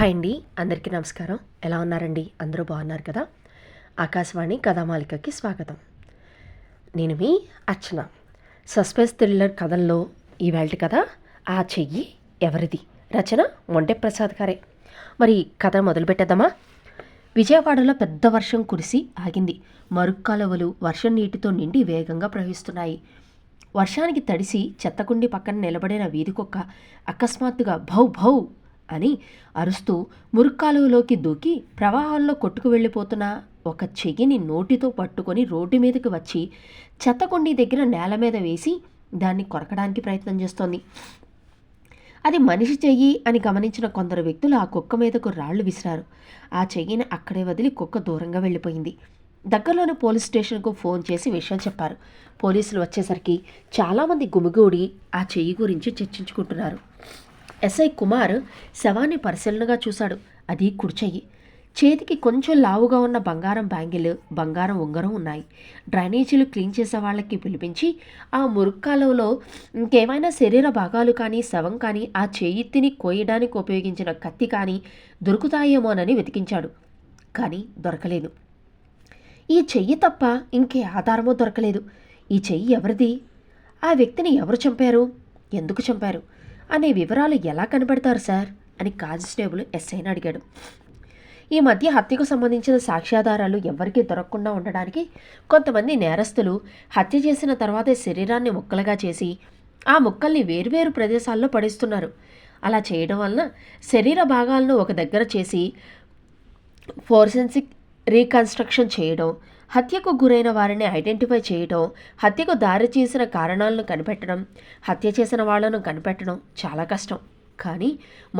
Hi అండి, అందరికీ నమస్కారం. ఎలా ఉన్నారండి? అందరూ బాగున్నారు కదా? ఆకాశవాణి కథామాలికకి స్వాగతం. నేను మీ అర్చన. సస్పెన్స్ థ్రిల్లర్ కథల్లో ఈవేళ కథ ఆ చెయ్యి ఎవరిది, రచన మొంటె ప్రసాద్ గారే. మరి కథ మొదలు పెట్టేద్దామా? విజయవాడలో పెద్ద వర్షం కురిసి ఆగింది. మరుక్కాలువలు వర్షం నీటితో నిండి వేగంగా ప్రవహిస్తున్నాయి. వర్షానికి తడిసి చెత్తకుండి పక్కన నిలబడిన వీధికుక్క అకస్మాత్తుగా భౌ భౌ అని అరుస్తూ మురుక్కాలువలోకి దూకి ప్రవాహంలో కొట్టుకు వెళ్ళిపోతున్న ఒక చెయ్యిని నోటితో పట్టుకొని రోడ్డు మీదకి వచ్చి చెత్తకుండి దగ్గర నేల మీద వేసి దాన్ని కొరకడానికి ప్రయత్నం చేస్తోంది. అది మనిషి చెయ్యి అని గమనించిన కొందరు వ్యక్తులు ఆ కుక్క మీదకు రాళ్లు విసిరారు. ఆ చెయ్యిని అక్కడే వదిలి కుక్క దూరంగా వెళ్ళిపోయింది. దగ్గరలోని పోలీస్ స్టేషన్కు ఫోన్ చేసి విషయం చెప్పారు. పోలీసులు వచ్చేసరికి చాలామంది గుమిగూడి ఆ చెయ్యి గురించి చర్చించుకుంటున్నారు. ఎస్ఐ కుమార్ శవాన్ని పరిశీలనగా చూశాడు. అది కుడిచెయ్యి. చేతికి కొంచెం లావుగా ఉన్న బంగారం బ్యాంగిల్, బంగారం ఉంగరం ఉన్నాయి. డ్రైనేజీలు క్లీన్ చేసే వాళ్ళకి పిలిపించి ఆ మురుక్కాలువలో ఇంకేమైనా శరీర భాగాలు కానీ శవం కానీ ఆ చేయిత్తిని కోయడానికి ఉపయోగించిన కత్తి కానీ దొరుకుతాయేమోనని వెతికించాడు. కానీ దొరకలేదు. ఈ చెయ్యి తప్ప ఇంకే ఆధారమూ దొరకలేదు. ఈ చెయ్యి ఎవరిది? ఆ వ్యక్తిని ఎవరు చంపారు? ఎందుకు చంపారు అనే వివరాలు ఎలా కనబడతారు సార్ అని కానిస్టేబుల్ ఎస్ఐని అడిగాడు. ఈ మధ్య హత్యకు సంబంధించిన సాక్ష్యాధారాలు ఎవరికీ దొరకకుండా ఉండడానికి కొంతమంది నేరస్తులు హత్య చేసిన తర్వాతే శరీరాన్ని ముక్కలుగా చేసి ఆ ముక్కల్ని వేరువేరు ప్రదేశాల్లో పడేస్తున్నారు. అలా చేయడం వలన శరీర భాగాలను ఒక దగ్గర చేసి ఫోరెన్సిక్ రీకన్స్ట్రక్షన్ చేయడం, హత్యకు గురైన వారిని ఐడెంటిఫై చేయడం, హత్యకు దారి చేసిన కారణాలను కనిపెట్టడం, హత్య చేసిన వాళ్లను కనిపెట్టడం చాలా కష్టం. కానీ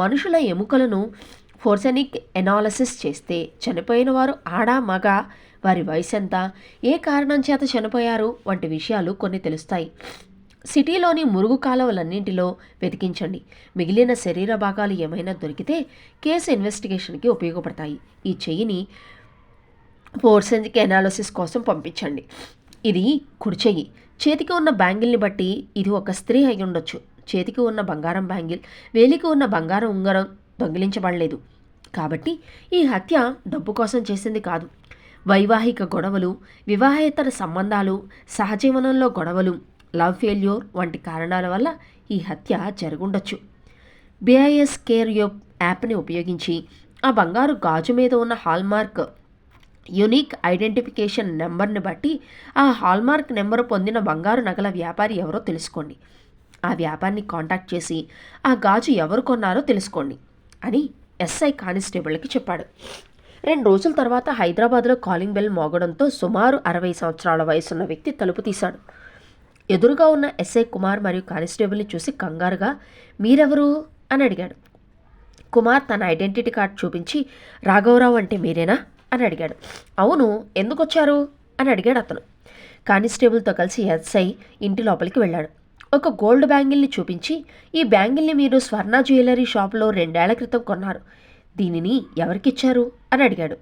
మనుషుల ఎముకలను ఫోరెన్సిక్ ఎనాలిసిస్ చేస్తే చనిపోయిన వారు ఆడా మగ, వారి వయసు ఎంత, ఏ కారణం చేత చనిపోయారు వంటి విషయాలు కొన్ని తెలుస్తాయి. సిటీలోని మురుగు కాలువలన్నింటిలో వెతికించండి. మిగిలిన శరీర భాగాలు ఏమైనా దొరికితే కేసు ఇన్వెస్టిగేషన్కి ఉపయోగపడతాయి. ఈ చెయ్యిని ఫోరెన్సిక్ ఎనాలిసిస్ కోసం పంపించండి. ఇది కుడి చెయ్యి. చేతికి ఉన్న బ్యాంగిల్ని బట్టి ఇది ఒక స్త్రీ అయి ఉండొచ్చు. చేతికి ఉన్న బంగారం బ్యాంగిల్, వేలికి ఉన్న బంగారం ఉంగరం దొంగిలించబడలేదు. కాబట్టి ఈ హత్య డబ్బు కోసం చేసింది కాదు. వైవాహిక గొడవలు, వివాహేతర సంబంధాలు, సహజీవనంలో గొడవలు, లవ్ ఫెయిల్యూర్ వంటి కారణాల వల్ల ఈ హత్య జరుగుండొచ్చు. బిఐఎస్ కేర్ యాప్ని ఉపయోగించి ఆ బంగారు గాజు మీద ఉన్న హాల్మార్క్ యునిక్ ఐడెంటిఫికేషన్ నెంబర్ని బట్టి ఆ హాల్మార్క్ నెంబరు పొందిన బంగారు నగల వ్యాపారి ఎవరో తెలుసుకోండి. ఆ వ్యాపారిని కాంటాక్ట్ చేసి ఆ గాజు ఎవరు కొన్నారో తెలుసుకోండి అని ఎస్ఐ కానిస్టేబుల్కి చెప్పాడు. 2 రోజుల తర్వాత హైదరాబాద్లో కాలింగ్ బెల్ మోగడంతో సుమారు 60 సంవత్సరాల వయసున్న వ్యక్తి తలుపు తీశాడు. ఎదురుగా ఉన్న ఎస్ఐ కుమార్ మరియు కానిస్టేబుల్ని చూసి కంగారుగా మీరెవరు అని అడిగాడు. కుమార్ తన ఐడెంటిటీ కార్డు చూపించి రాఘవరావు అంటే మీరేనా అని అడిగాడు. అవును, ఎందుకు వచ్చారు అని అడిగాడు అతను. కానిస్టేబుల్తో కలిసి ఎస్ఐ ఇంటి లోపలికి వెళ్ళాడు. ఒక గోల్డ్ బ్యాంగిల్ని చూపించి ఈ బ్యాంగిల్ని మీరు స్వర్ణ జ్యువెలరీ షాప్లో 2 ఏళ్ల క్రితం కొన్నారు. దీనిని ఎవరికిచ్చారు అని అడిగాడు.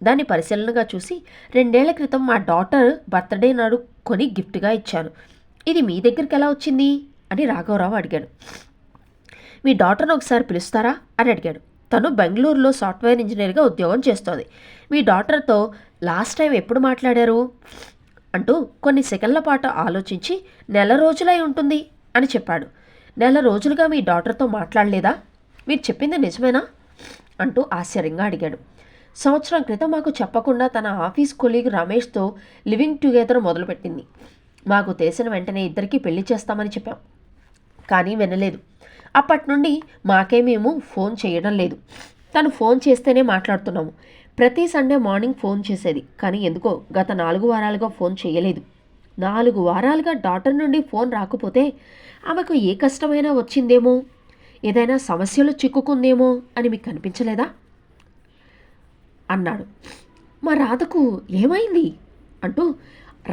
దాన్ని పరిశీలనగా చూసి 2 ఏళ్ల క్రితం మా డాటర్ బర్త్డే నాడు కొని గిఫ్ట్గా ఇచ్చాను. ఇది మీ దగ్గరికి ఎలా వచ్చింది అని రాఘవరావు అడిగాడు. మీ డాటర్ను ఒకసారి పిలుస్తారా అని అడిగాడు. తను బెంగళూరులో సాఫ్ట్వేర్ ఇంజనీర్గా ఉద్యోగం చేస్తోంది. మీ డాటర్తో లాస్ట్ టైం ఎప్పుడు మాట్లాడారు అంటూ కొన్ని సెకండ్ల పాటు ఆలోచించి 1 నెల రోజులై ఉంటుంది అని చెప్పాడు. 1 నెల రోజులుగా మీ డాటర్తో మాట్లాడలేదా? మీరు చెప్పింది నిజమేనా అంటూ ఆశ్చర్యంగా అడిగాడు. 1 సంవత్సరం క్రితం మాకు చెప్పకుండా తన ఆఫీస్ కొలీగ్ రమేష్తో లివింగ్ టుగెదర్ మొదలుపెట్టింది. మాకు తెలిసిన వెంటనే ఇద్దరికీ పెళ్లి చేస్తామని చెప్పాం. కానీ వినలేదు. అప్పటి నుండి మాకేమేమో ఫోన్ చేయడం లేదు. తను ఫోన్ చేస్తేనే మాట్లాడుతున్నాము. ప్రతి సండే మార్నింగ్ ఫోన్ చేసేది, కానీ ఎందుకో గత 4 వారాలుగా ఫోన్ చేయలేదు. 4 వారాలుగా డాటర్ నుండి ఫోన్ రాకపోతే ఆమెకు ఏ కష్టమైనా వచ్చిందేమో, ఏదైనా సమస్యలు చిక్కుకుందేమో అని మీకు అనిపించలేదా అన్నాడు. మా రాధకు ఏమైంది అంటూ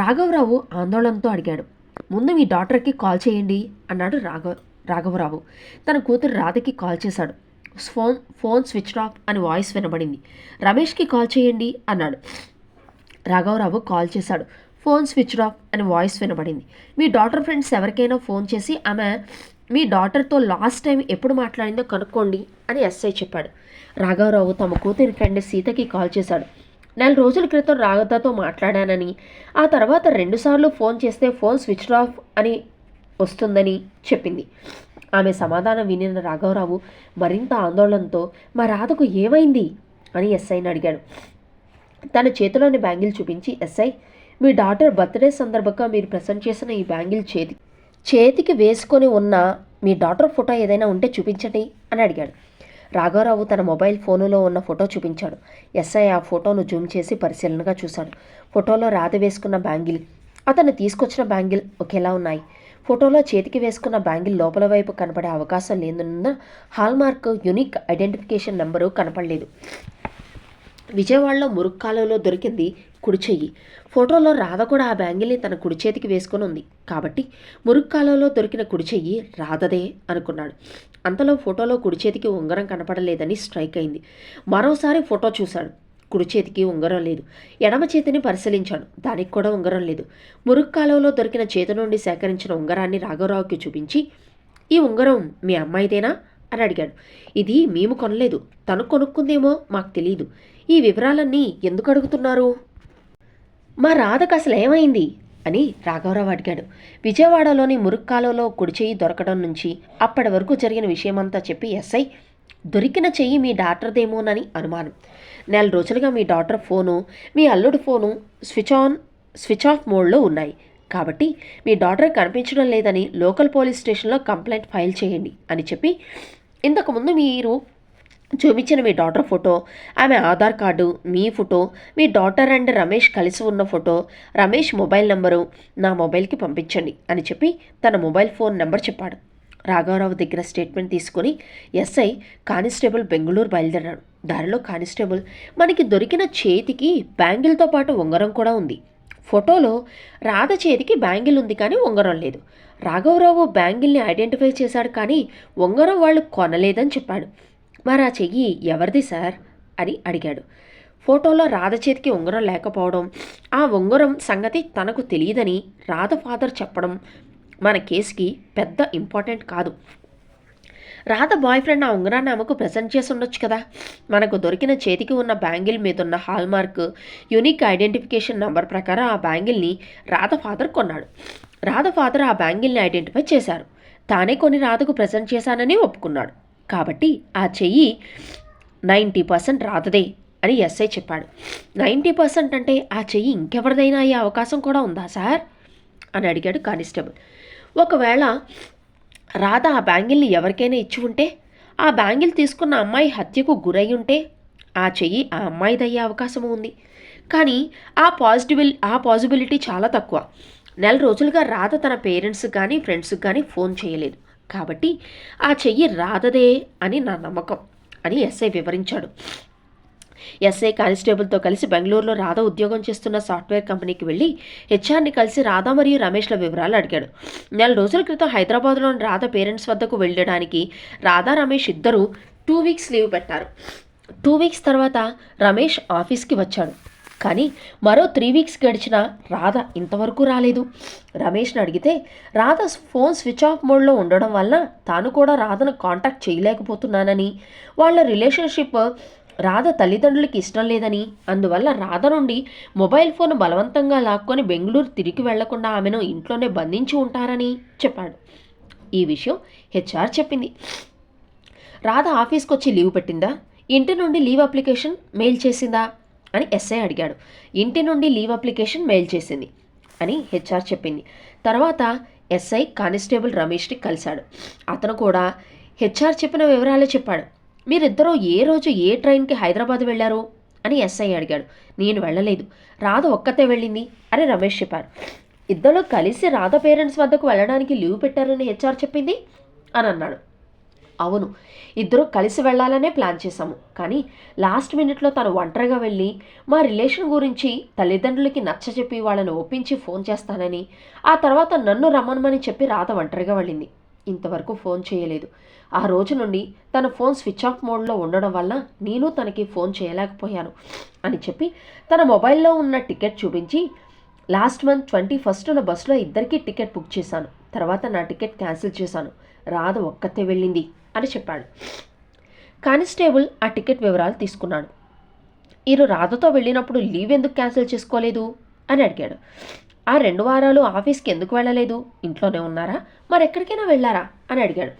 రాఘవరావు ఆందోళనతో అడిగాడు. ముందు మీ డాటర్కి కాల్ చేయండి అన్నాడు రాఘవరావు. తన కూతురు రాధకి కాల్ చేశాడు. ఫోన్ స్విచ్ ఆఫ్ అని వాయిస్ వినబడింది. రమేష్కి కాల్ చేయండి అన్నాడు. రాఘవరావు కాల్ చేశాడు. ఫోన్ స్విచ్ ఆఫ్ అని వాయిస్ వినబడింది. మీ డాటర్ ఫ్రెండ్స్ ఎవరికైనా ఫోన్ చేసి ఆమె మీ డాటర్తో లాస్ట్ టైం ఎప్పుడు మాట్లాడిందో కనుక్కోండి అని ఎస్ఐ చెప్పాడు. రాఘవరావు తమ కూతురి ఫ్రెండ్ సీతకి కాల్ చేశాడు. 4 రోజుల క్రితం రాగతతో మాట్లాడానని, ఆ తర్వాత 2 సార్లు ఫోన్ చేస్తే ఫోన్ స్విచ్డ్ ఆఫ్ అని వస్తుందని చెప్పింది. ఆమె సమాధానం వినిన రాఘవరావు మరింత ఆందోళనతో మా రాధకు ఏమైంది అని ఎస్ఐని అడిగాడు. తన చేతిలోని బ్యాంగిల్ చూపించి, ఎస్ఐ, మీ డాటర్ బర్త్డే సందర్భంగా మీరు ప్రజెంట్ చేసిన ఈ బ్యాంగిల్ చేతికి వేసుకొని ఉన్న మీ డాటర్ ఫోటో ఏదైనా ఉంటే చూపించండి అని అడిగాడు. రాఘవరావు తన మొబైల్ ఫోనులో ఉన్న ఫోటో చూపించాడు. ఎస్ఐ ఆ ఫోటోను జూమ్ చేసి పరిశీలనగా చూశాడు. ఫోటోలో రాధ వేసుకున్న బ్యాంగిల్, అతను తీసుకొచ్చిన బ్యాంగిల్ ఒకేలా ఉన్నాయి. ఫోటోలో చేతికి వేసుకున్న బ్యాంగిల్ లోపల వైపు కనపడే అవకాశం లేనందున హాల్మార్క్ యూనిక్ ఐడెంటిఫికేషన్ నెంబరు కనపడలేదు. విజయవాడలో మురుక్కాలువలో దొరికింది కుడి చెయ్యి. ఫోటోలో రాధ కూడా ఆ బ్యాంగిల్ని తన కుడి చేతికి వేసుకొని ఉంది కాబట్టి మురుక్కాలువలో దొరికిన కుడి చెయ్యి రాధదే అనుకున్నాడు. అంతలో ఫోటోలో కుడి చేతికి ఉంగరం కనపడలేదని స్ట్రైక్ అయింది. మరోసారి ఫోటో చూశాడు. కుడి చేతికి ఉంగరం లేదు. ఎడమ చేతిని పరిశీలించాడు. దానికి కూడా ఉంగరం లేదు. మురుక్కాలువలో దొరికిన చేతి నుండి సేకరించిన ఉంగరాన్ని రాఘవరావుకి చూపించి, ఈ ఉంగరం మీ అమ్మాయిదేనా అని అడిగాడు. ఇది మేము కొనలేదు, తను కొనుక్కుందేమో మాకు తెలియదు. ఈ వివరాలన్నీ ఎందుకు అడుగుతున్నారు? మా రాధకు అసలు ఏమైంది అని రాఘవరావు అడిగాడు. విజయవాడలోని మురుక్కాలువలో కుడి చెయ్యి దొరకడం నుంచి అప్పటి వరకు జరిగిన విషయమంతా చెప్పి ఎస్ఐ, దొరికిన చెయ్యి మీ డాక్టర్దేమోనని అనుమానం. 4 రోజులుగా మీ డాక్టర్ ఫోను, మీ అల్లుడు ఫోను స్విచ్ ఆఫ్ మోడ్లో ఉన్నాయి కాబట్టి మీ డాక్టర్ కనిపించడం లేదని లోకల్ పోలీస్ స్టేషన్లో కంప్లైంట్ ఫైల్ చేయండి అని చెప్పి, ఇంతకుముందు మీరు చూపించిన మీ డాటర్ ఫోటో, ఆమె Aadhaar card, me photo, me daughter and Ramesh కలిసి ఉన్న ఫోటో, రమేష్ మొబైల్ నెంబరు నా మొబైల్కి పంపించండి అని చెప్పి తన మొబైల్ ఫోన్ నెంబర్ చెప్పాడు. రాఘవరావు దగ్గర స్టేట్మెంట్ తీసుకుని ఎస్ఐ కానిస్టేబుల్ బెంగళూరు బయలుదేరాడు. దారిలో కానిస్టేబుల్, మనకి దొరికిన చేతికి బ్యాంగిల్తో పాటు ఉంగరం కూడా ఉంది. ఫోటోలో రాధ చేతికి బ్యాంగిల్ ఉంది కానీ ఉంగరం లేదు. రాఘవరావు బ్యాంగిల్ని ఐడెంటిఫై చేశాడు కానీ ఉంగరం వాళ్ళు కొనలేదని చెప్పాడు. మరి ఆ చెయ్యి ఎవరిది సార్ అని అడిగాడు. ఫోటోలో రాధ చేతికి ఉంగరం లేకపోవడం, ఆ ఉంగరం సంగతి తనకు తెలియదని రాధ ఫాదర్ చెప్పడం మన కేసుకి పెద్ద ఇంపార్టెంట్ కాదు. రాధ బాయ్ ఫ్రెండ్ ఆ ఉంగరాన్ని ఆమెకు ప్రజెంట్ చేసి ఉండొచ్చు కదా. మనకు దొరికిన చేతికి ఉన్న బ్యాంగిల్ మీదున్న హాల్మార్క్ యూనిక్ ఐడెంటిఫికేషన్ నంబర్ ప్రకారం ఆ బ్యాంగిల్ని రాధ ఫాదర్ కొన్నాడు. రాధ ఫాదర్ ఆ బ్యాంగిల్ని ఐడెంటిఫై చేశారు. తానే కొన్ని రాధకు ప్రజెంట్ చేశానని ఒప్పుకున్నాడు. కాబట్టి ఆ చెయ్యి 90% రాధదే అని ఎస్ఐ చెప్పాడు. 90% అంటే ఆ చెయ్యి ఇంకెవరిదైనా అయ్యే అవకాశం కూడా ఉందా సార్ అని అడిగాడు కానిస్టేబుల్. ఒకవేళ రాధ ఆ బ్యాంగిల్ని ఎవరికైనా ఇచ్చి ఉంటే, ఆ బ్యాంగిల్ తీసుకున్న అమ్మాయి హత్యకు గురై ఉంటే ఆ చెయ్యి ఆ అమ్మాయిదయ్యే అవకాశం ఉంది. కానీ ఆ పాజిబిలిటీ చాలా తక్కువ. 4 రోజులుగా రాధ తన పేరెంట్స్కి కానీ ఫ్రెండ్స్కి కానీ ఫోన్ చేయలేదు కాబట్టి ఆ చెయ్యి రాధదే అని నా నమ్మకం అని ఎస్ఐ వివరించాడు. ఎస్ఐ కానిస్టేబుల్తో కలిసి బెంగళూరులో రాధ ఉద్యోగం చేస్తున్న సాఫ్ట్వేర్ కంపెనీకి వెళ్ళి హెచ్ఆర్ని కలిసి రాధ మరియు రమేష్ల వివరాలు అడిగాడు. 4 రోజుల క్రితం హైదరాబాద్లోని రాధ పేరెంట్స్ వద్దకు వెళ్ళడానికి రాధా రమేష్ ఇద్దరూ 2 వీక్స్ లీవ్ పెట్టారు. 2 వీక్స్ తర్వాత రమేష్ ఆఫీస్కి వచ్చాడు. కానీ మరో 3 వీక్స్ గడిచినా రాధ ఇంతవరకు రాలేదు. రమేష్ని అడిగితే రాధ ఫోన్ స్విచ్ ఆఫ్ మోడ్లో ఉండడం వల్ల తాను కూడా రాధను కాంటాక్ట్ చేయలేకపోతున్నానని, వాళ్ళ రిలేషన్షిప్ రాధ తల్లిదండ్రులకి ఇష్టం లేదని, అందువల్ల రాధ నుండి మొబైల్ ఫోన్ బలవంతంగా లాక్కొని బెంగళూరు తిరిగి వెళ్లకుండా ఆమెను ఇంట్లోనే బంధించి ఉంటారని చెప్పాడు. ఈ విషయం హెచ్ఆర్ చెప్పింది. రాధ ఆఫీస్కి వచ్చి లీవ్ పెట్టిందా, ఇంటి నుండి లీవ్ అప్లికేషన్ మెయిల్ చేసిందా అని ఎస్ఐ అడిగాడు. ఇంటి నుండి లీవ్ అప్లికేషన్ మెయిల్ చేసింది అని హెచ్ఆర్ చెప్పింది. తర్వాత ఎస్ఐ కానిస్టేబుల్ రమేష్ని కలిశాడు. అతను కూడా హెచ్ఆర్ చెప్పిన వివరాలే చెప్పాడు. మీరిద్దరూ ఏ రోజు ఏ ట్రైన్కి హైదరాబాద్ వెళ్ళారు అని ఎస్ఐ అడిగాడు. నేను వెళ్ళలేదు, రాధ ఒక్కతే వెళ్ళింది అని రమేష్ చెప్పారు. ఇద్దరు కలిసి రాధ పేరెంట్స్ వద్దకు వెళ్ళడానికి లీవ్ పెట్టారని హెచ్ఆర్ చెప్పింది అని అన్నాడు. అవును, ఇద్దరు కలిసి వెళ్ళాలనే ప్లాన్ చేశాము. కానీ లాస్ట్ మినిట్లో తను ఒంటరిగా వెళ్ళి మా రిలేషన్ గురించి తల్లిదండ్రులకి నచ్చచెప్పి వాళ్ళని ఒప్పించి ఫోన్ చేస్తానని, ఆ తర్వాత నన్ను రమ్మనమని చెప్పి రాధ ఒంటరిగా వెళ్ళింది. ఇంతవరకు ఫోన్ చేయలేదు. ఆ రోజు నుండి తన ఫోన్ స్విచ్ ఆఫ్ మోడ్లో ఉండడం వల్ల నేను తనకి ఫోన్ చేయలేకపోయాను అని చెప్పి తన మొబైల్లో ఉన్న టికెట్ చూపించి, లాస్ట్ మంత్ 21న బస్సులో ఇద్దరికీ టికెట్ బుక్ చేశాను. తర్వాత నా టికెట్ క్యాన్సిల్ చేశాను. రాధ ఒక్కతే వెళ్ళింది అని చెప్పాడు. కానిస్టేబుల్ ఆ టికెట్ వివరాలు తీసుకున్నాడు. మీరు రాధతో వెళ్ళినప్పుడు లీవ్ ఎందుకు క్యాన్సిల్ చేసుకోలేదు అని అడిగాడు. ఆ 2 వారాలు ఆఫీస్కి ఎందుకు వెళ్ళలేదు? ఇంట్లోనే ఉన్నారా? మరెక్కడికైనా వెళ్ళారా అని అడిగాడు.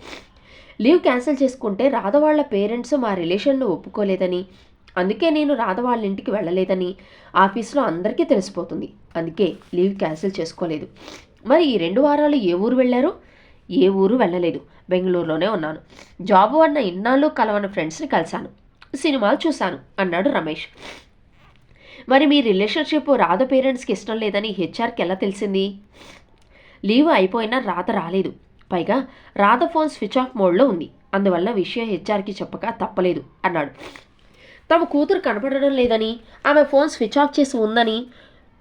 లీవ్ క్యాన్సిల్ చేసుకుంటే రాధ వాళ్ళ పేరెంట్స్ మా రిలేషన్ను ఒప్పుకోలేదని, అందుకే నేను రాధ వాళ్ళ ఇంటికి వెళ్ళలేదని ఆఫీస్లో అందరికీ తెలిసిపోతుంది. అందుకే లీవ్ క్యాన్సిల్ చేసుకోలేదు. మరి ఈ 2 వారాలు ఏ ఊరు వెళ్ళారు? ఏ ఊరు వెళ్ళలేదు, బెంగళూరులోనే ఉన్నాను. జాబ్ అన్న ఇన్నాళ్ళు కలవని ఫ్రెండ్స్ని కలిశాను, సినిమాలు చూశాను అన్నాడు రమేష్. మరి మీ రిలేషన్షిప్ రాధ పేరెంట్స్కి ఇష్టం లేదని హెచ్ఆర్కి ఎలా తెలిసింది? లీవ్ అయిపోయినా రాధ రాలేదు. పైగా రాధ ఫోన్ స్విచ్ ఆఫ్ మోడ్లో ఉంది. అందువల్ల విషయం హెచ్ఆర్కి చెప్పక తప్పలేదు అన్నాడు. తమ కూతురు కనపడడం లేదని, ఆమె ఫోన్ స్విచ్ ఆఫ్ చేసి ఉందని,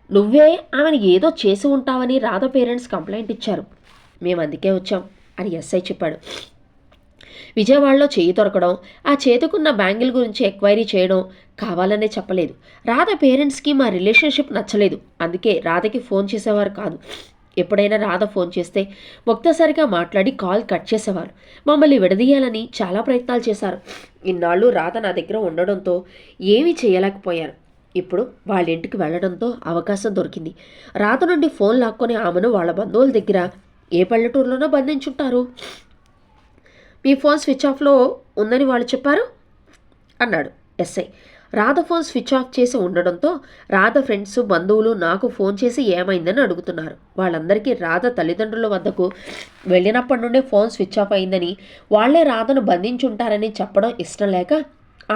నువ్వే ఆమెను ఏదో చేసి ఉంటావని రాధ పేరెంట్స్ కంప్లైంట్ ఇచ్చారు. మేము అందుకే వచ్చాం అని ఎస్ఐ చెప్పాడు. విజయవాడలో చెయ్యి దొరకడం, ఆ చేతుకున్న బ్యాంగిల్ గురించి ఎంక్వైరీ చేయడం కావాలనే చెప్పలేదు. రాధ పేరెంట్స్కి మా రిలేషన్షిప్ నచ్చలేదు, అందుకే రాధకి ఫోన్ చేసేవారు కాదు. ఎప్పుడైనా రాధ ఫోన్ చేస్తే ఒక్కసారిగా మాట్లాడి కాల్ కట్ చేసేవారు. మమ్మల్ని విడదీయాలని చాలా ప్రయత్నాలు చేశారు. ఇన్నాళ్ళు రాధ నా దగ్గర ఉండడంతో ఏమీ చేయలేకపోయారు. ఇప్పుడు వాళ్ళ ఇంటికి వెళ్ళడంతో అవకాశం దొరికింది. రాధ నుండి ఫోన్ లాక్కొని ఆమెను వాళ్ళ బంధువుల దగ్గర ఏ పల్లెటూరులోనో బంధించుంటారు. మీ ఫోన్ స్విచ్ ఆఫ్లో ఉందని వాళ్ళు చెప్పారు అన్నాడు SI. Radha phone switch off చేసి ఉండడంతో రాధ ఫ్రెండ్స్ బంధువులు నాకు ఫోన్ చేసి ఏమైందని అడుగుతున్నారు. వాళ్ళందరికీ రాధ తల్లిదండ్రుల వద్దకు వెళ్ళినప్పటి నుండే ఫోన్ స్విచ్ ఆఫ్ అయిందని, వాళ్లే రాధను బంధించుంటారని చెప్పడం ఇష్టం లేక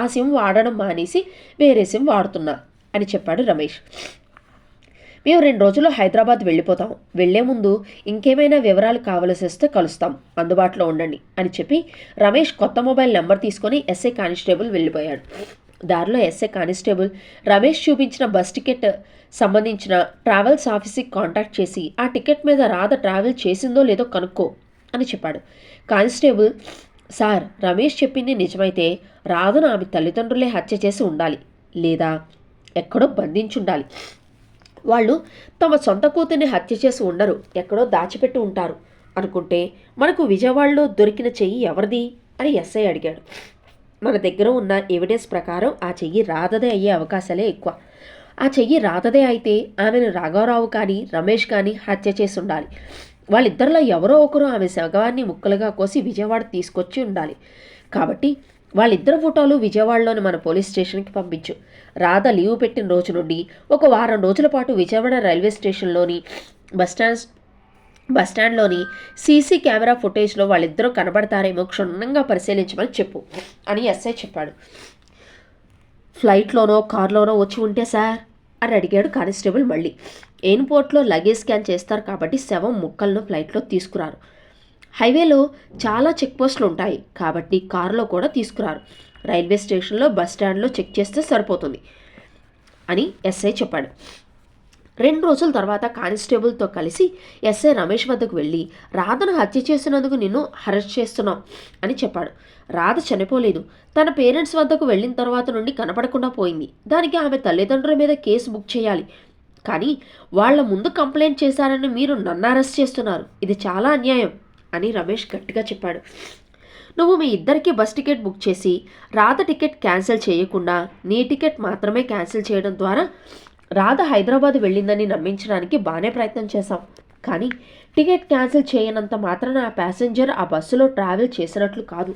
ఆ సిమ్ వాడడం మానేసి వేరే సిమ్ వాడుతున్నా అని చెప్పాడు రమేష్. మేము 2 రోజుల్లో హైదరాబాద్ వెళ్ళిపోతాం. వెళ్లే ముందు ఇంకేమైనా వివరాలు కావలసి వస్తే కలుస్తాం, అందుబాటులో ఉండండి అని చెప్పి రమేష్ కొత్త మొబైల్ నెంబర్ తీసుకొని ఎస్ఐ కానిస్టేబుల్ వెళ్ళిపోయాడు. దారిలో ఎస్ఐ కానిస్టేబుల్ రమేష్ చూపించిన బస్ టికెట్ సంబంధించిన ట్రావెల్స్ ఆఫీస్కి కాంటాక్ట్ చేసి ఆ టికెట్ మీద రాధ ట్రావెల్ చేసిందో లేదో కనుక్కో అని చెప్పాడు. కానిస్టేబుల్, సార్, రమేష్ చెప్పింది నిజమైతే రాధను ఆమె తల్లిదండ్రులే హత్య చేసి ఉండాలి, లేదా ఎక్కడో బంధించుండాలి. వాళ్ళు తమ సొంత కూతుర్ని హత్య చేసి ఉండరు, ఎక్కడో దాచిపెట్టి ఉంటారు అనుకుంటే మనకు విజయవాడలో దొరికిన చెయ్యి ఎవరిది అని ఎస్ఐ అడిగాడు. మన దగ్గర ఉన్న ఎవిడెన్స్ ప్రకారం ఆ చెయ్యి రాధదే అయ్యే అవకాశాలే ఎక్కువ. ఆ చెయ్యి రాధదే అయితే ఆమెను రాఘవరావు కానీ రమేష్ కానీ హత్య చేసి ఉండాలి. వాళ్ళిద్దరిలో ఎవరో ఒకరు ఆమె శవాన్ని ముక్కలుగా కోసి విజయవాడ తీసుకొచ్చి ఉండాలి. కాబట్టి వాళ్ళిద్దరు ఫోటోలు విజయవాడలోని మన పోలీస్ స్టేషన్కి పంపించు. రాధ లీవ్ పెట్టిన రోజు నుండి ఒక వారం రోజుల పాటు విజయవాడ రైల్వే స్టేషన్లోని బస్టాండ్లోని సీసీ కెమెరా ఫుటేజ్లో వాళ్ళిద్దరూ కనబడతారేమో క్షుణ్ణంగా పరిశీలించమని చెప్పు అని ఎస్ఐ చెప్పాడు. ఫ్లైట్లోనో కార్లోనో వచ్చి ఉంటే సార్ అని అడిగాడు కానిస్టేబుల్ మళ్ళీ. ఎయిర్పోర్ట్లో లగేజ్ స్కాన్ చేస్తారు కాబట్టి శవం ముక్కలను ఫ్లైట్లో తీసుకురారు. హైవేలో చాలా చెక్ పోస్టులు ఉంటాయి కాబట్టి కారులో కూడా తీసుకురారు. రైల్వే స్టేషన్లో బస్టాండ్లో చెక్ చేస్తే సరిపోతుంది అని ఎస్ఐ చెప్పాడు. 2 రోజుల తర్వాత కానిస్టేబుల్తో కలిసి ఎస్ఐ రమేష్ వద్దకు వెళ్ళి రాధను హత్య చేసినందుకు నిన్ను అరెస్ట్ చేస్తున్నాం అని చెప్పాడు. రాధ చనిపోలేదు, తన పేరెంట్స్ వద్దకు వెళ్ళిన తర్వాత నుండి కనపడకుండా పోయింది. దానికి ఆమె తల్లిదండ్రుల మీద కేసు బుక్ చేయాలి, కానీ వాళ్ల ముందు కంప్లైంట్ చేశారని మీరు నన్ను అరెస్ట్ చేస్తున్నారు. ఇది చాలా అన్యాయం అని రమేష్ గట్టిగా చెప్పాడు. నువ్వు మీ ఇద్దరికి బస్ టికెట్ బుక్ చేసి రాధ టికెట్ క్యాన్సిల్ చేయకుండా నీ టికెట్ మాత్రమే క్యాన్సిల్ చేయడం ద్వారా రాధ హైదరాబాద్ వెళ్ళిందని నమ్మించడానికి బాగానే ప్రయత్నం చేశాం. కానీ టికెట్ క్యాన్సిల్ చేయనంత మాత్రాన ఆ ప్యాసింజర్ ఆ బస్సులో ట్రావెల్ చేసినట్లు కాదు.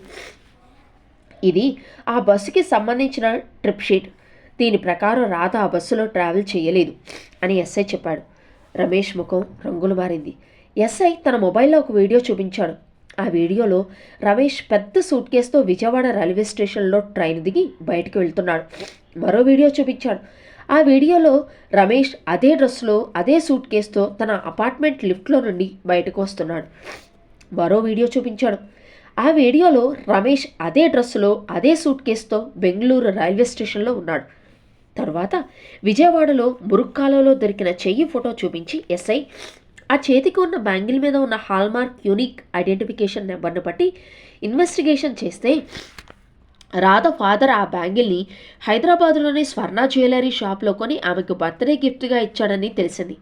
ఇది ఆ బస్సుకి సంబంధించిన ట్రిప్ షీట్. దీని ప్రకారం రాధ ఆ బస్సులో ట్రావెల్ చేయలేదు అని ఎస్ఐ చెప్పాడు. రమేష్ ముఖం రంగులు మారింది. ఎస్ఐ తన మొబైల్లో ఒక వీడియో చూపించాడు. ఆ వీడియోలో రమేష్ పెద్ద సూట్ కేసుతో విజయవాడ రైల్వే స్టేషన్లో ట్రైన్ దిగి బయటకు వెళ్తున్నాడు. మరో వీడియో చూపించాడు. ఆ వీడియోలో రమేష్ అదే డ్రెస్సులో అదే సూట్ కేసుతో తన అపార్ట్మెంట్ లిఫ్ట్లో నుండి బయటకు వస్తున్నాడు. మరో వీడియో చూపించాడు. ఆ వీడియోలో రమేష్ అదే డ్రెస్సులో అదే సూట్ కేసుతో బెంగళూరు రైల్వే స్టేషన్లో ఉన్నాడు. తర్వాత విజయవాడలో మురుక్కాలలో దొరికిన చెయ్యి ఫోటో చూపించి ఎస్ఐ ఆ చేతికి ఉన్న బ్యాంగిల్ మీద ఉన్న హాల్మార్క్ యూనిక్ ఐడెంటిఫికేషన్ నెంబర్ను బట్టి ఇన్వెస్టిగేషన్ చేస్తే రాధ ఫాదర్ ఆ బ్యాంగిల్ని హైదరాబాదులోని స్వర్ణ జ్యువెలరీ షాప్లో కొని ఆమెకు బర్త్డే గిఫ్ట్గా ఇచ్చాడని తెలిసింది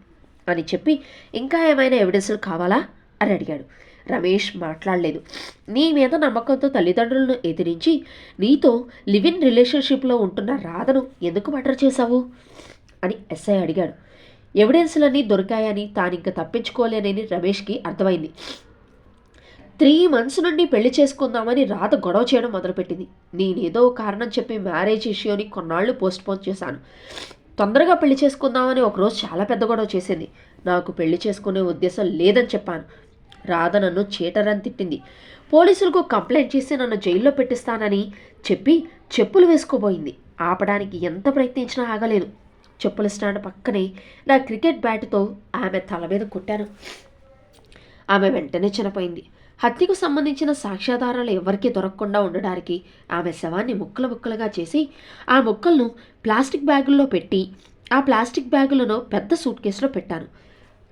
అని చెప్పి ఇంకా ఏమైనా ఎవిడెన్స్లు కావాలా అని అడిగాడు. రమేష్ మాట్లాడలేదు. నీ మీద నమ్మకంతో తల్లిదండ్రులను ఎదిరించి నీతో లివ్ ఇన్ రిలేషన్షిప్లో ఉంటున్న రాధను ఎందుకు మర్డర్ చేశావు అని ఎస్ఐ అడిగాడు. ఎవిడెన్స్లన్నీ దొరికాయని తానింక తప్పించుకోలేనని రమేష్కి అర్థమైంది. 3 months నుండి పెళ్లి చేసుకుందామని రాధ గొడవ చేయడం మొదలుపెట్టింది. నేనేదో కారణం చెప్పి మ్యారేజ్ ఇష్యూని కొన్నాళ్ళు పోస్ట్పోన్ చేశాను. తొందరగా పెళ్లి చేసుకుందామని ఒకరోజు చాలా పెద్ద గొడవ చేసింది. నాకు పెళ్లి చేసుకునే ఉద్దేశం లేదని చెప్పాను. రాధ నన్ను చీటరని తిట్టింది. పోలీసులకు కంప్లైంట్ చేసి నన్ను జైల్లో పెట్టిస్తానని చెప్పి చెప్పులు వేసుకోబోయింది. ఆపడానికి ఎంత ప్రయత్నించినా ఆగలేదు. చెప్పుల స్టాండ్ పక్కనే నా క్రికెట్ బ్యాట్తో ఆమె తల మీద కొట్టాను. ఆమె వెంటనే చనిపోయింది. హత్యకు సంబంధించిన సాక్ష్యాధారాలు ఎవరికీ దొరకకుండా ఉండడానికి ఆమె శవాన్ని ముక్కలు ముక్కలుగా చేసి ఆ ముక్కలను ప్లాస్టిక్ బ్యాగుల్లో పెట్టి ఆ ప్లాస్టిక్ బ్యాగులను పెద్ద సూట్ కేసులో పెట్టాను.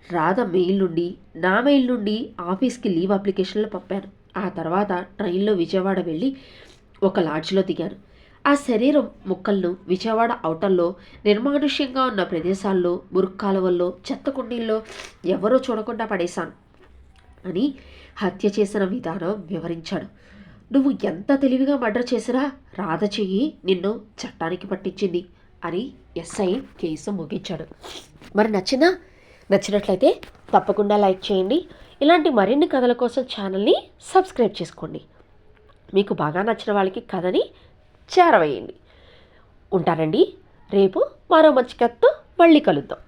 రాధ మెయిల్ నుండి నా మెయిల్ నుండి ఆఫీస్కి లీవ్ అప్లికేషన్లు పంపాను. ఆ తర్వాత ట్రైన్లో విజయవాడ వెళ్ళి ఒక లాడ్జ్లో దిగాను. ఆ శరీరం ముక్కలను విజయవాడ ఔటర్లో నిర్మానుష్యంగా ఉన్న ప్రదేశాల్లో, మురుక్కాలువల్లో, చెత్త కుండీల్లో ఎవరూ చూడకుండా పడేశాను అని హత్య చేసిన విధానం వివరించాడు. నువ్వు ఎంత తెలివిగా మర్డర్ చేసినా రాధ చెయ్యి నిన్ను చట్టానికి పట్టించింది అని ఎస్ఐ కేసు ముగించాడు. మరి నచ్చినట్లయితే తప్పకుండా లైక్ చేయండి. ఇలాంటి మరిన్ని కథల కోసం ఛానల్ని సబ్స్క్రైబ్ చేసుకోండి. మీకు బాగా నచ్చిన వాళ్ళకి కథని చేరవేయండి. ఉంటానండి. రేపు మరో మంచి కథతో మళ్ళీ కలుద్దాం.